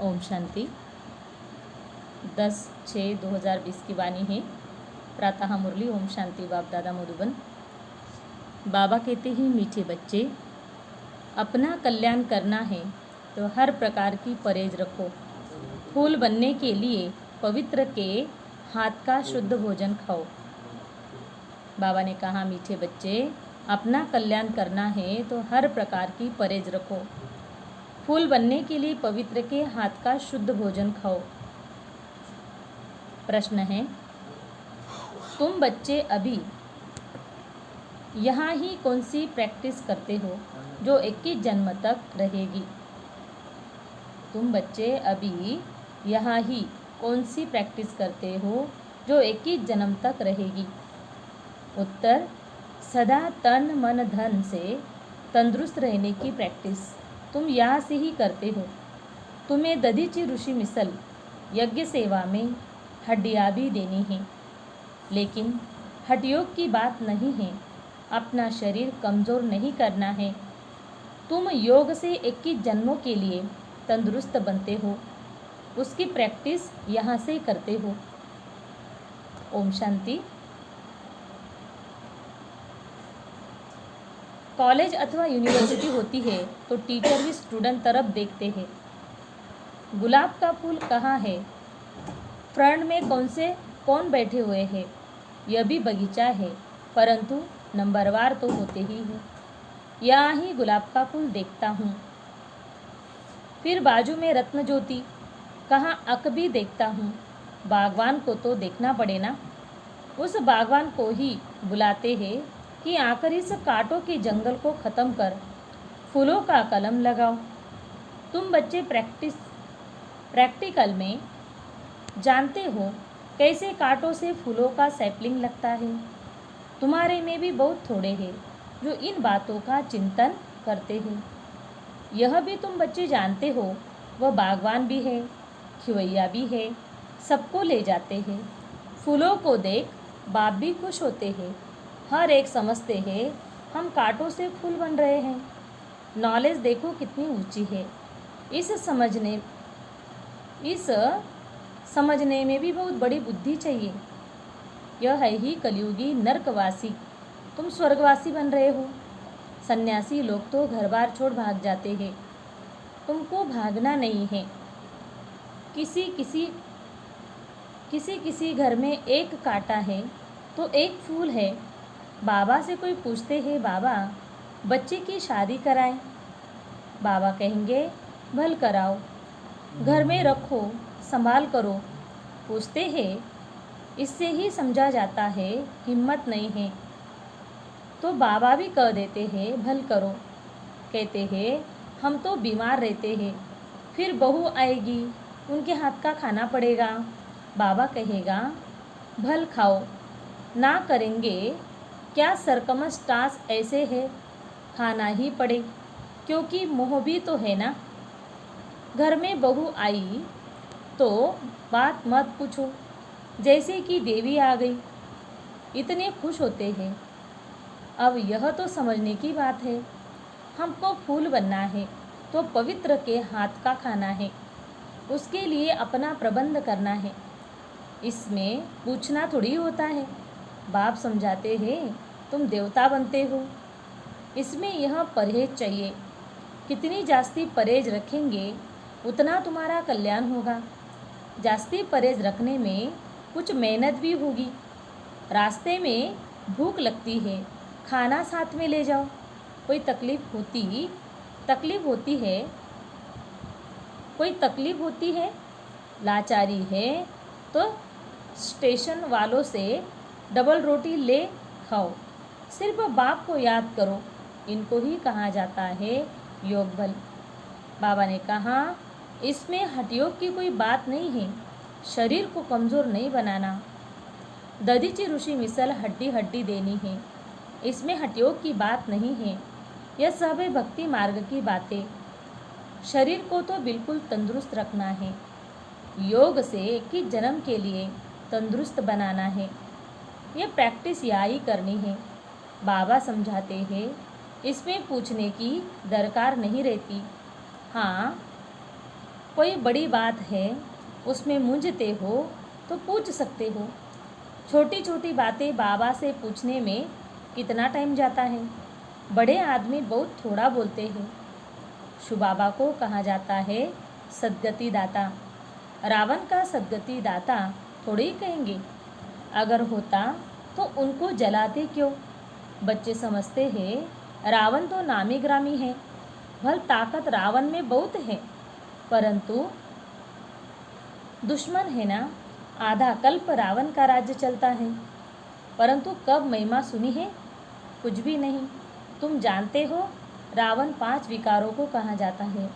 ओम शांति। 10/6/2020 की वाणी है। प्रातः मुरली ओम शांति बाप दादा मधुबन। बाबा कहते हैं, मीठे बच्चे, अपना कल्याण करना है तो हर प्रकार की परहेज रखो। फूल बनने के लिए पवित्र के हाथ का शुद्ध भोजन खाओ। बाबा ने कहा, मीठे बच्चे, अपना कल्याण करना है तो हर प्रकार की परहेज रखो। फूल बनने के लिए पवित्र के हाथ का शुद्ध भोजन खाओ। प्रश्न है, तुम बच्चे अभी यहाँ ही कौन सी प्रैक्टिस करते हो जो 21 जन्म तक रहेगी? तुम बच्चे अभी यहाँ ही कौन सी प्रैक्टिस करते हो जो 21 जन्म तक रहेगी? उत्तर, सदा तन मन धन से तंदुरुस्त रहने की प्रैक्टिस तुम यहाँ से ही करते हो। तुम्हें दधीचि ऋषि मिसल यज्ञ सेवा में हड्डियाँ भी देनी है, लेकिन हठयोग की बात नहीं है। अपना शरीर कमज़ोर नहीं करना है। तुम योग से 21 जन्मों के लिए तंदुरुस्त बनते हो, उसकी प्रैक्टिस यहाँ से करते हो। ओम शांति। कॉलेज अथवा यूनिवर्सिटी होती है तो टीचर भी स्टूडेंट तरफ देखते हैं। गुलाब का फूल कहाँ है? फ्रंट में कौन बैठे हुए हैं? यह भी बगीचा है, परंतु नंबरवार तो होते ही हैं। यहाँ ही गुलाब का फूल देखता हूँ। फिर बाजू में रत्न ज्योति, कहाँ अक भी देखता हूँ। बागवान को तो देखना पड़े ना। उस बागवान को ही बुलाते हैं कि आकर इस कांटों के जंगल को ख़त्म कर फूलों का कलम लगाओ। तुम बच्चे प्रैक्टिकल में जानते हो कैसे कांटों से फूलों का सैपलिंग लगता है। तुम्हारे में भी बहुत थोड़े हैं जो इन बातों का चिंतन करते हैं। यह भी तुम बच्चे जानते हो, वह बागवान भी है, खिवैया भी है, सबको ले जाते हैं। फूलों को देख बाप भी खुश होते हैं। हर एक समझते हैं हम कांटों से फूल बन रहे हैं। नॉलेज देखो कितनी ऊंची है। इस समझने में भी बहुत बड़ी बुद्धि चाहिए। यह है ही कलयुगी नरकवासी। तुम स्वर्गवासी बन रहे हो। सन्यासी लोग तो घर बार छोड़ भाग जाते हैं। तुमको भागना नहीं है। किसी घर में एक कांटा है तो एक फूल है। बाबा से कोई पूछते हैं, बाबा बच्चे की शादी कराएं? बाबा कहेंगे, भल कराओ, घर में रखो, संभाल करो। पूछते हैं, इससे ही समझा जाता है हिम्मत नहीं है। तो बाबा भी कह देते हैं, भल करो। कहते हैं, हम तो बीमार रहते हैं, फिर बहू आएगी, उनके हाथ का खाना पड़ेगा। बाबा कहेगा, भल खाओ। ना करेंगे क्या? सरकमस्टांस ऐसे है, खाना ही पड़े, क्योंकि मोह भी तो है ना। घर में बहू आई तो बात मत पूछो, जैसे कि देवी आ गई, इतने खुश होते हैं। अब यह तो समझने की बात है, हमको फूल बनना है तो पवित्र के हाथ का खाना है, उसके लिए अपना प्रबंध करना है। इसमें पूछना थोड़ी होता है। बाप समझाते हैं, तुम देवता बनते हो। इसमें यह परहेज चाहिए। कितनी जास्ती परहेज रखेंगे उतना तुम्हारा कल्याण होगा। जास्ती परहेज रखने में कुछ मेहनत भी होगी। रास्ते में भूख लगती है, खाना साथ में ले जाओ। कोई तकलीफ होती है, लाचारी है तो स्टेशन वालों से डबल रोटी ले खाओ। सिर्फ बाप को याद करो। इनको ही कहा जाता है योग बल। बाबा ने कहा, इसमें हठयोग की कोई बात नहीं है। शरीर को कमज़ोर नहीं बनाना। दधीचि ऋषि मिसल हड्डी देनी है। इसमें हठयोग की बात नहीं है। यह सब है भक्ति मार्ग की बातें। शरीर को तो बिल्कुल तंदुरुस्त रखना है। योग से 21 जन्म के लिए तंदुरुस्त बनाना है। यह प्रैक्टिस यहाँ ही करनी है। बाबा समझाते हैं, इसमें पूछने की दरकार नहीं रहती। हाँ, कोई बड़ी बात है उसमें मूंझते हो तो पूछ सकते हो। छोटी छोटी बातें बाबा से पूछने में कितना टाइम जाता है। बड़े आदमी बहुत थोड़ा बोलते हैं। शिव बाबा को कहा जाता है सद्गति दाता। रावण का सद्गति दाता थोड़ी ही कहेंगे। अगर होता तो उनको जलाते क्यों। बच्चे समझते हैं रावण तो नामी ग्रामी है। भल ताकत रावण में बहुत है, परंतु दुश्मन है ना। आधा कल्प रावण का राज्य चलता है, परंतु कब महिमा सुनी है? कुछ भी नहीं। तुम जानते हो रावण 5 विकारों को कहा जाता है।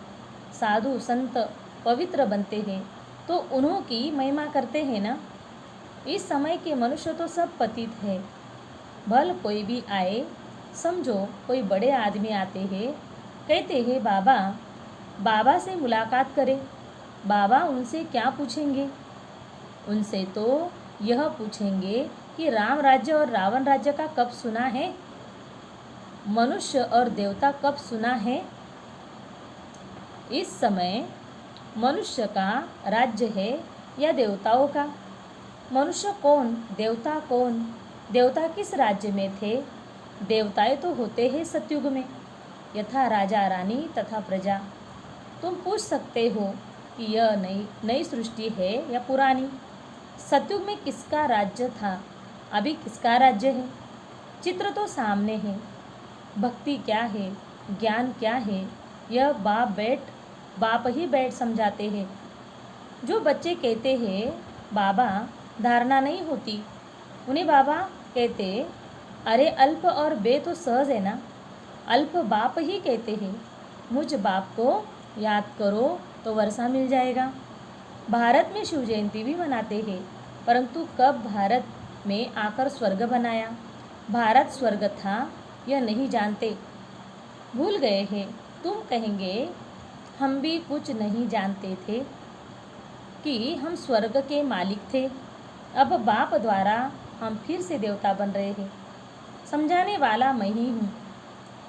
साधु संत पवित्र बनते हैं तो उन्हों की महिमा करते हैं ना। इस समय के मनुष्य तो सब पतित है। भल कोई भी आए, समझो कोई बड़े आदमी आते हैं, कहते हैं बाबा, बाबा से मुलाकात करें। बाबा उनसे क्या पूछेंगे? उनसे तो यह पूछेंगे कि राम राज्य और रावण राज्य का कब सुना है? मनुष्य और देवता कब सुना है? इस समय मनुष्य का राज्य है या देवताओं का? मनुष्य कौन, देवता कौन? देवता किस राज्य में थे? देवताएं तो होते हैं सतयुग में, यथा राजा रानी तथा प्रजा। तुम पूछ सकते हो कि यह नई सृष्टि है या पुरानी। सतयुग में किसका राज्य था, अभी किसका राज्य है? चित्र तो सामने है। भक्ति क्या है, ज्ञान क्या है, यह बाप ही बैठ समझाते हैं। जो बच्चे कहते हैं बाबा धारणा नहीं होती, उन्हें बाबा कहते अरे अल्प और बे तो सहज है ना। अल्प बाप ही कहते हैं। मुझ बाप को याद करो तो वर्षा मिल जाएगा। भारत में शिव जयंती भी मनाते हैं, परंतु कब भारत में आकर स्वर्ग बनाया? भारत स्वर्ग था यह नहीं जानते, भूल गए हैं। तुम कहेंगे हम भी कुछ नहीं जानते थे कि हम स्वर्ग के मालिक थे। अब बाप द्वारा हम फिर से देवता बन रहे हैं। समझाने वाला मैं ही हूँ।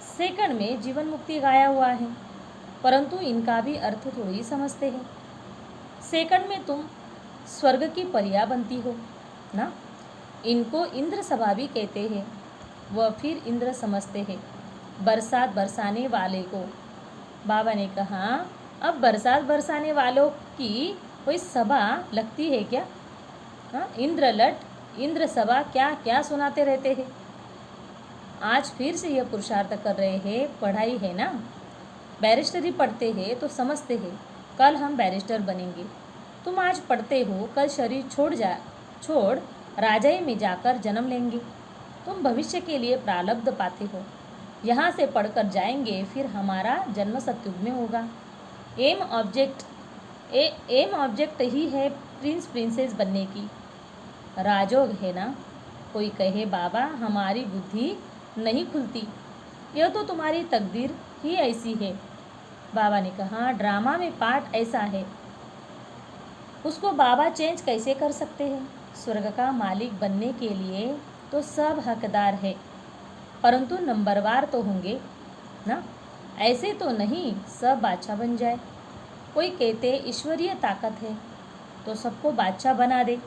सेकंड में जीवन मुक्ति गाया हुआ है, परंतु इनका भी अर्थ थोड़ी समझते हैं। सेकंड में तुम स्वर्ग की परिया बनती हो ना। इनको इंद्र सभा भी कहते हैं। वह फिर इंद्र समझते हैं बरसात बरसाने वाले को। बाबा ने कहा अब बरसात बरसाने वालों की कोई सभा लगती है क्या? हाँ, इंद्रलट इंद्र सभा क्या क्या सुनाते रहते हैं। आज फिर से यह पुरुषार्थ कर रहे हैं, पढ़ाई है ना। बैरिस्टरी पढ़ते हैं तो समझते हैं कल हम बैरिस्टर बनेंगे। तुम आज पढ़ते हो, कल शरीर छोड़ राजाई में जाकर जन्म लेंगे। तुम भविष्य के लिए प्रारब्ध पाते हो। यहाँ से पढ़कर जाएंगे, फिर हमारा जन्म सतयुग में होगा। एम ऑब्जेक्ट ही है प्रिंस प्रिंसेस बनने की। राजयोग है ना। कोई कहे बाबा हमारी बुद्धि नहीं खुलती, यह तो तुम्हारी तकदीर ही ऐसी है। बाबा ने कहा ड्रामा में पार्ट ऐसा है, उसको बाबा चेंज कैसे कर सकते हैं? स्वर्ग का मालिक बनने के लिए तो सब हकदार है, परंतु नंबरवार तो होंगे ना। ऐसे तो नहीं सब बादशाह बन जाए। कोई कहते ईश्वरीय ताकत है तो सबको बादशाह बना दे,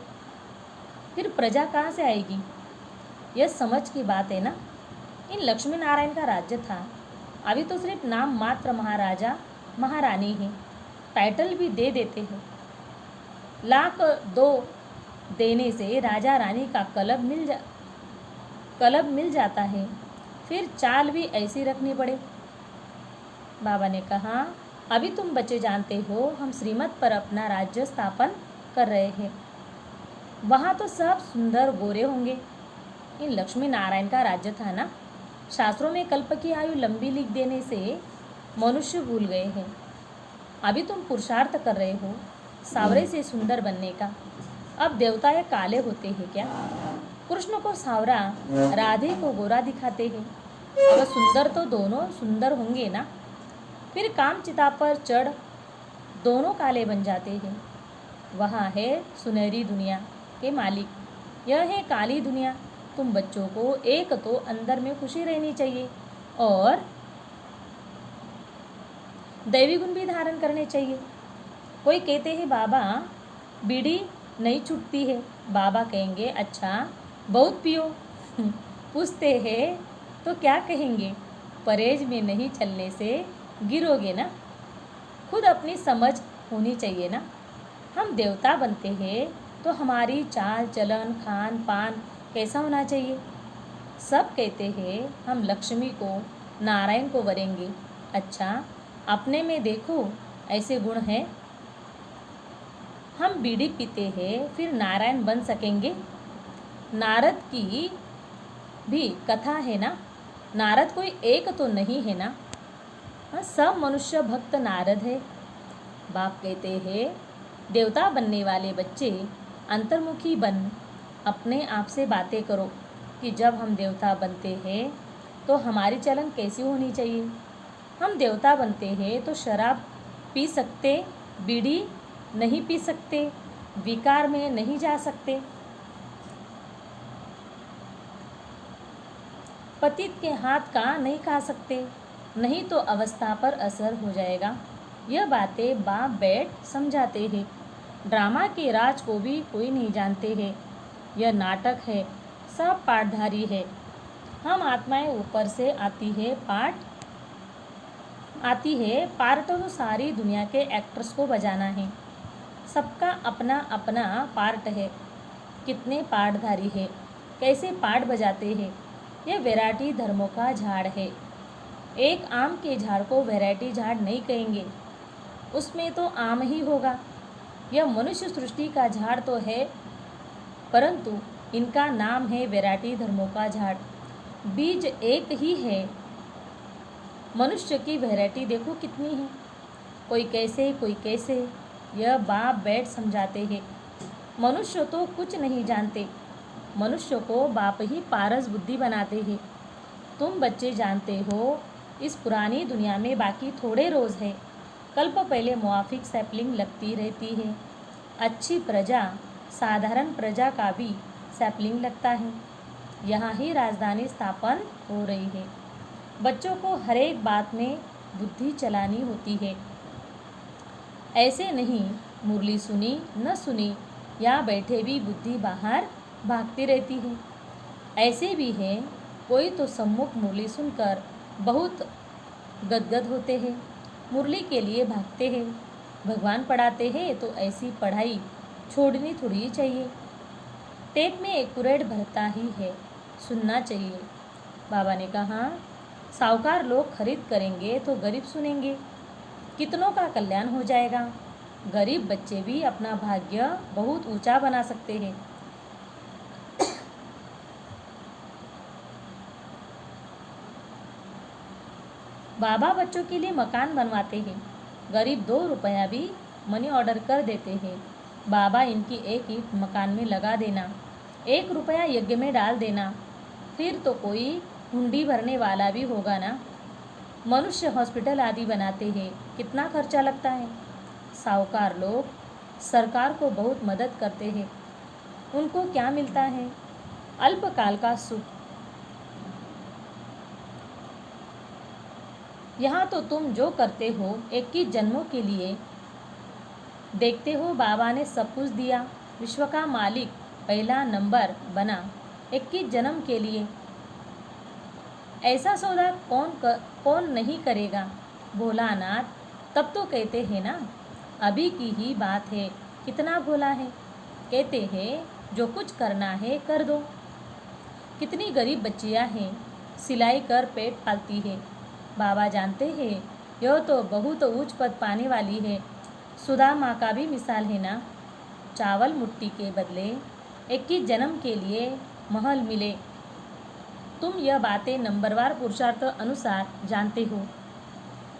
फिर प्रजा कहाँ से आएगी? यह समझ की बात है ना। इन लक्ष्मी नारायण का राज्य था, अभी तो सिर्फ नाम मात्र महाराजा महारानी है। टाइटल भी दे देते हैं। लाख दो देने से राजा रानी का कलब मिल जाता है, फिर चाल भी ऐसी रखनी पड़े। बाबा ने कहा अभी तुम बच्चे जानते हो हम श्रीमत पर अपना राज्य स्थापन कर रहे हैं। वहाँ तो सब सुंदर गोरे होंगे। इन लक्ष्मी नारायण का राज्य था ना। शास्त्रों में कल्प की आयु लंबी लिख देने से मनुष्य भूल गए हैं। अभी तुम पुरुषार्थ कर रहे हो सावरे से सुंदर बनने का। अब देवता ये काले होते हैं क्या? कृष्ण को सावरा, राधे को गोरा दिखाते हैं। अब सुंदर तो दोनों सुंदर होंगे ना। फिर काम चिता पर चढ़ दोनों काले बन जाते हैं। वहाँ है सुनहरी दुनिया के मालिक, यह है काली दुनिया। तुम बच्चों को एक तो अंदर में खुशी रहनी चाहिए और दैवी गुण भी धारण करने चाहिए। कोई कहते हैं बाबा बीड़ी नहीं छूटती है। बाबा कहेंगे अच्छा बहुत पियो। पूछते हैं तो क्या कहेंगे, परहेज में नहीं चलने से गिरोगे ना। खुद अपनी समझ होनी चाहिए ना। हम देवता बनते हैं तो हमारी चाल चलन खान पान कैसा होना चाहिए। सब कहते हैं हम लक्ष्मी को नारायण को वरेंगे। अच्छा अपने में देखो ऐसे गुण हैं। हम बीड़ी पीते हैं फिर नारायण बन सकेंगे। नारद की भी कथा है ना। नारद कोई एक तो नहीं है ना। हाँ, सब मनुष्य भक्त नारद है। बाप कहते हैं देवता बनने वाले बच्चे अंतर्मुखी बन अपने आप से बातें करो कि जब हम देवता बनते हैं तो हमारी चलन कैसी होनी चाहिए। हम देवता बनते हैं तो शराब पी सकते, बीड़ी नहीं पी सकते, विकार में नहीं जा सकते, पतित के हाथ का नहीं खा सकते, नहीं तो अवस्था पर असर हो जाएगा। यह बातें बाप बैठ समझाते हैं। ड्रामा के राज को भी कोई नहीं जानते हैं। यह नाटक है, सब पाठधारी है। हम आत्माएं ऊपर से आती है पार्ट तो सारी दुनिया के एक्टर्स को बजाना है। सबका अपना अपना पार्ट है। कितने पाठधारी है, कैसे पाठ बजाते हैं। यह वैरायटी धर्मों का झाड़ है। एक आम के झाड़ को वैरायटी झाड़ नहीं कहेंगे, उसमें तो आम ही होगा। यह मनुष्य सृष्टि का झाड़ तो है परंतु इनका नाम है वैरायटी धर्मों का झाड़। बीज एक ही है। मनुष्य की वैरायटी देखो कितनी है, कोई कैसे कोई कैसे। यह बाप बैठ समझाते हैं। मनुष्य तो कुछ नहीं जानते, मनुष्य को बाप ही पारस बुद्धि बनाते हैं। तुम बच्चे जानते हो इस पुरानी दुनिया में बाकी थोड़े रोज़ है। कल्प पहले मुआफिक सैपलिंग लगती रहती है। अच्छी प्रजा साधारण प्रजा का भी सैपलिंग लगता है। यहाँ ही राजधानी स्थापन हो रही है। बच्चों को हर एक बात में बुद्धि चलानी होती है। ऐसे नहीं मुरली सुनी न सुनी या बैठे भी बुद्धि बाहर भागती रहती है। ऐसे भी है कोई तो सम्मुख मुरली सुनकर बहुत गदगद होते हैं, मुरली के लिए भागते हैं। भगवान पढ़ाते हैं तो ऐसी पढ़ाई छोड़नी थोड़ी चाहिए। टेप में एक्यूरेट भरता ही है, सुनना चाहिए। बाबा ने कहा साहूकार लोग खरीद करेंगे तो गरीब सुनेंगे, कितनों का कल्याण हो जाएगा। गरीब बच्चे भी अपना भाग्य बहुत ऊंचा बना सकते हैं। बाबा बच्चों के लिए मकान बनवाते हैं। गरीब 2 रुपया भी मनी ऑर्डर कर देते हैं। बाबा इनकी एक ईंट मकान में लगा देना, 1 रुपया यज्ञ में डाल देना, फिर तो कोई हुंडी भरने वाला भी होगा ना। मनुष्य हॉस्पिटल आदि बनाते हैं, कितना खर्चा लगता है। साहूकार लोग सरकार को बहुत मदद करते हैं, उनको क्या मिलता है, अल्पकाल का सुख। यहाँ तो तुम जो करते हो 21 जन्मों के लिए देखते हो। बाबा ने सब कुछ दिया, विश्व का मालिक पहला नंबर बना 21 जन्म के लिए। ऐसा सौदा कौन नहीं करेगा। भोलानाथ तब तो कहते हैं ना, अभी की ही बात है, कितना भोला है। कहते हैं जो कुछ करना है कर दो। कितनी गरीब बच्चियां हैं, सिलाई कर पेट पालती है। बाबा जानते हैं यह तो बहुत ऊंच पद पाने वाली है। सुधा माँ का भी मिसाल है ना। चावल मुट्ठी के बदले 21 जन्म के लिए महल मिले। तुम यह बातें नंबरवार पुरुषार्थ अनुसार जानते हो।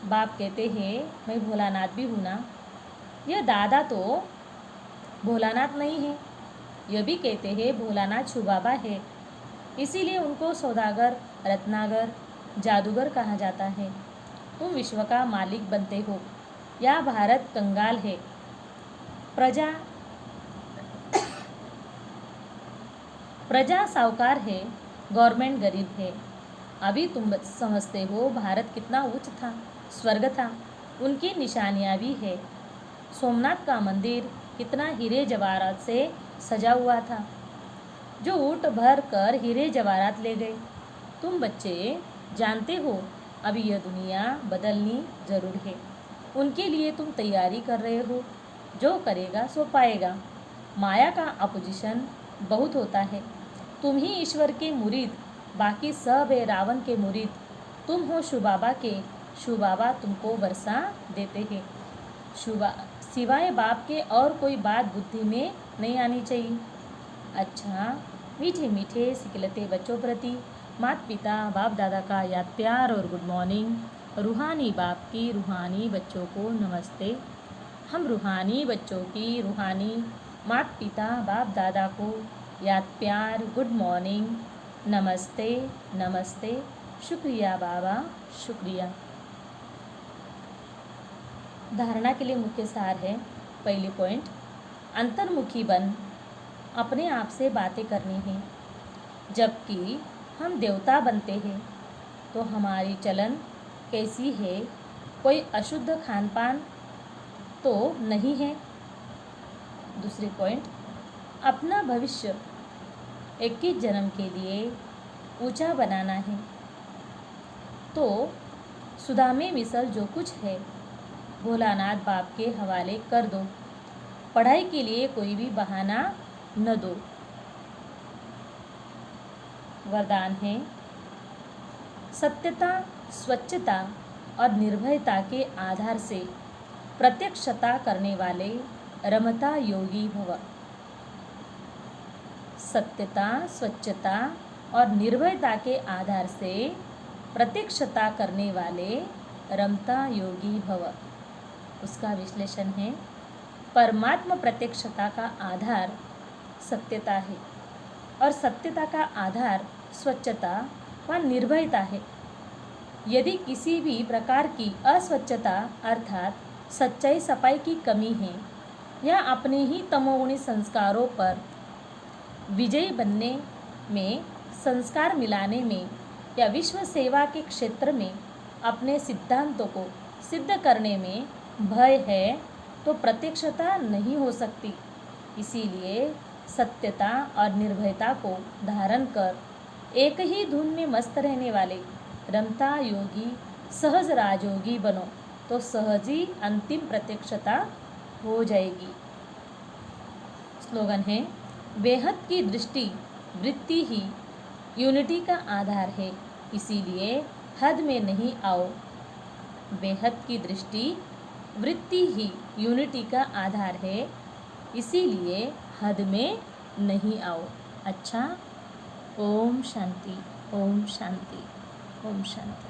बाप कहते हैं मैं भोलानाथ भी हूँ ना। यह दादा तो भोलानाथ नहीं है। यह भी कहते हैं भोलानाथ छुबाबा है, इसीलिए उनको सौदागर रत्नागर जादूगर कहा जाता है। तुम विश्व का मालिक बनते हो या भारत कंगाल है। प्रजा साहूकार है, गवर्नमेंट गरीब है। अभी तुम समझते हो भारत कितना उच्च था, स्वर्ग था। उनकी निशानियाँ भी है। सोमनाथ का मंदिर कितना हीरे जवाहरात से सजा हुआ था, जो ऊँट भर कर हीरे जवाहरात ले गए। तुम बच्चे जानते हो अभी यह दुनिया बदलनी जरूर है। उनके लिए तुम तैयारी कर रहे हो। जो करेगा सो पाएगा। माया का अपोजिशन बहुत होता है। तुम ही ईश्वर के मुरीद, बाकी सब है रावण के मुरीद। तुम हो शिव बाबा के, शिव बाबा तुमको वर्षा देते हैं। सिवाय बाप के और कोई बात बुद्धि में नहीं आनी चाहिए। अच्छा, मीठे मीठे सिकलते बच्चों प्रति माता पिता बाप दादा का याद प्यार और गुड मॉर्निंग। रूहानी बाप की रूहानी बच्चों को नमस्ते। हम रूहानी बच्चों की रूहानी माता पिता बाप दादा को याद प्यार गुड मॉर्निंग, नमस्ते नमस्ते, शुक्रिया बाबा शुक्रिया। धारणा के लिए मुख्य सार है। पहली पॉइंट, अंतर्मुखी बन अपने आप से बातें करनी है। जबकि हम देवता बनते हैं तो हमारी चलन कैसी है? कोई अशुद्ध खान पान तो नहीं है। दूसरी पॉइंट, अपना भविष्य 21 जन्म के लिए ऊंचा बनाना है। तो सुधा में मिसल जो कुछ है भोलानाथ बाप के हवाले कर दो। पढ़ाई के लिए कोई भी बहाना न दो। वरदान है, सत्यता, स्वच्छता और निर्भयता के आधार से प्रत्यक्षता करने वाले रमता योगी भव। सत्यता, स्वच्छता और निर्भयता के आधार से प्रत्यक्षता करने वाले रमता योगी भव। उसका विश्लेषण है, परमात्मा प्रत्यक्षता का आधार सत्यता है और सत्यता का आधार स्वच्छता व निर्भयता है। यदि किसी भी प्रकार की अस्वच्छता अर्थात सच्चाई सफाई की कमी है या अपने ही तमोगुणी संस्कारों पर विजयी बनने में, संस्कार मिलाने में या विश्व सेवा के क्षेत्र में अपने सिद्धांतों को सिद्ध करने में भय है तो प्रत्यक्षता नहीं हो सकती। इसीलिए सत्यता और निर्भयता को धारण कर एक ही धुन में मस्त रहने वाले रमता योगी सहज राजयोगी बनो तो सहज ही अंतिम प्रत्यक्षता हो जाएगी। स्लोगन है, बेहद की दृष्टि वृत्ति ही यूनिटी का आधार है, इसीलिए हद में नहीं आओ। बेहद की दृष्टि वृत्ति ही यूनिटी का आधार है, इसीलिए हद में नहीं आओ। अच्छा, ओम शांति, ओम शांति, ओम शांति।